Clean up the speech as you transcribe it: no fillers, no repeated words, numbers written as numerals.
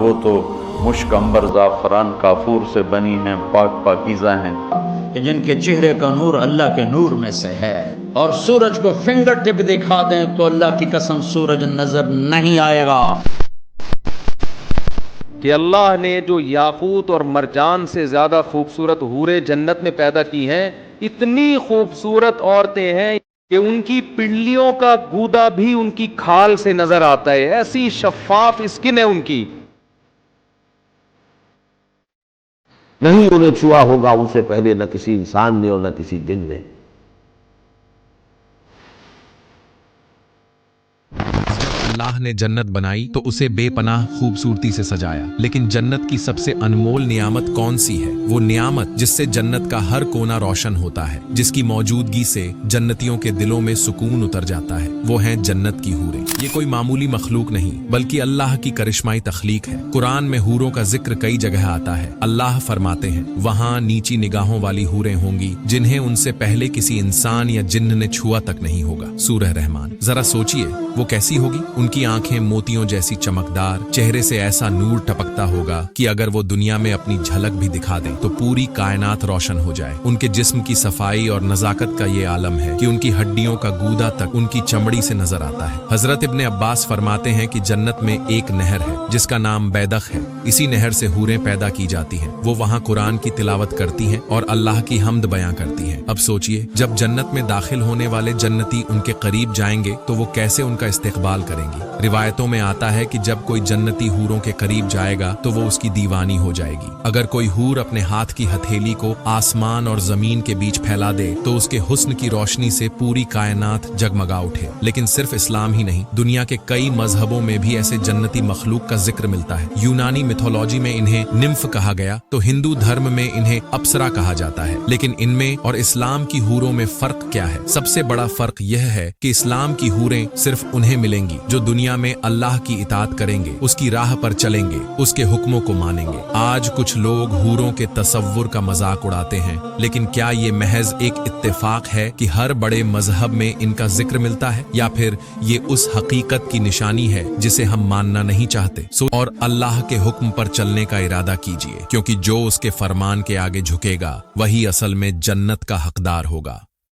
وہ تو مشک عنبر زعفران کافور سے بنی ہیں، پاک پاکیزہ ہیں، کہ جن کے چہرے کا نور اللہ کے نور میں سے ہے، اور سورج کو فنگر ٹپ دکھا دیں تو اللہ کی قسم سورج نظر نہیں آئے گا۔ کہ اللہ نے جو یاقوت اور مرجان سے زیادہ خوبصورت حوریں جنت میں پیدا کی ہیں، اتنی خوبصورت عورتیں ہیں کہ ان کی پنڈلیوں کا گودا بھی ان کی کھال سے نظر آتا ہے، ایسی شفاف اسکن ہے ان کی۔ نہیں انہیں چھوا ہوگا ان سے پہلے نہ کسی انسان نے اور نہ کسی جن نے۔ اللہ نے جنت بنائی تو اسے بے پناہ خوبصورتی سے سجایا، لیکن جنت کی سب سے انمول نعمت کون سی ہے؟ وہ نعمت جس سے جنت کا ہر کونا روشن ہوتا ہے، جس کی موجودگی سے جنتیوں کے دلوں میں سکون اتر جاتا ہے، وہ ہیں جنت کی حوریں۔ یہ کوئی معمولی مخلوق نہیں بلکہ اللہ کی کرشمائی تخلیق ہے۔ قرآن میں حوروں کا ذکر کئی جگہ آتا ہے۔ اللہ فرماتے ہیں وہاں نیچی نگاہوں والی حوریں ہوں گی جنہیں ان سے پہلے کسی انسان یا جن نے چھوا تک نہیں ہوگا۔ سورہ رحمان۔ ذرا سوچئے وہ کیسی ہوگی؟ ان کی آنکھیں موتیوں جیسی چمکدار، چہرے سے ایسا نور ٹپکتا ہوگا کہ اگر وہ دنیا میں اپنی جھلک بھی دکھا دیں تو پوری کائنات روشن ہو جائے۔ ان کے جسم کی صفائی اور نزاکت کا یہ عالم ہے کہ ان کی ہڈیوں کا گودا تک ان کی چمڑی سے نظر آتا ہے۔ حضرت ابن عباس فرماتے ہیں کہ جنت میں ایک نہر ہے جس کا نام بیدق ہے، اسی نہر سے حوریں پیدا کی جاتی ہیں۔ وہ وہاں قرآن کی تلاوت کرتی ہیں اور اللہ کی حمد بیان کرتی ہیں۔ اب سوچئے جب جنت میں داخل ہونے والے جنتی ان کے قریب جائیں گے تو وہ کیسے ان کا استقبال کریں گی؟ روایتوں میں آتا ہے کہ جب کوئی جنتی حوروں کے قریب جائے گا تو وہ اس کی دیوانی ہو جائے گی۔ اگر کوئی حور اپنے ہاتھ کی ہتھیلی کو آسمان اور زمین کے بیچ پھیلا دے تو اس کے حسن کی روشنی سے پوری کائنات جگمگا اٹھے۔ لیکن صرف اسلام ہی نہیں، دنیا کے کئی مذہبوں میں بھی ایسے جنتی مخلوق کا ذکر ملتا ہے۔ یونانی میتھولوجی میں انہیں نمف کہا گیا تو ہندو دھرم میں انہیں اپسرا کہا جاتا ہے۔ لیکن ان میں اور اسلام کی حوروں میں فرق کیا ہے؟ سب سے بڑا فرق یہ ہے کہ اسلام کی حوریں صرف انہیں ملیں گی جو دنیا میں اللہ کی اطاعت کریں گے، اس کی راہ پر چلیں گے، اس کے حکموں کو مانیں گے۔ آج کچھ لوگ حوروں کے تصور کا مذاق اڑاتے ہیں، لیکن کیا یہ محض ایک اتفاق ہے کہ ہر بڑے مذہب میں ان کا ذکر ملتا ہے، یا پھر یہ اس حقیقت کی نشانی ہے جسے ہم ماننا نہیں چاہتے؟ اور اللہ کے حکم پر چلنے کا ارادہ کیجیے، کیونکہ جو اس کے فرمان کے آگے جھکے گا وہی اصل میں جنت کا حقدار ہوگا۔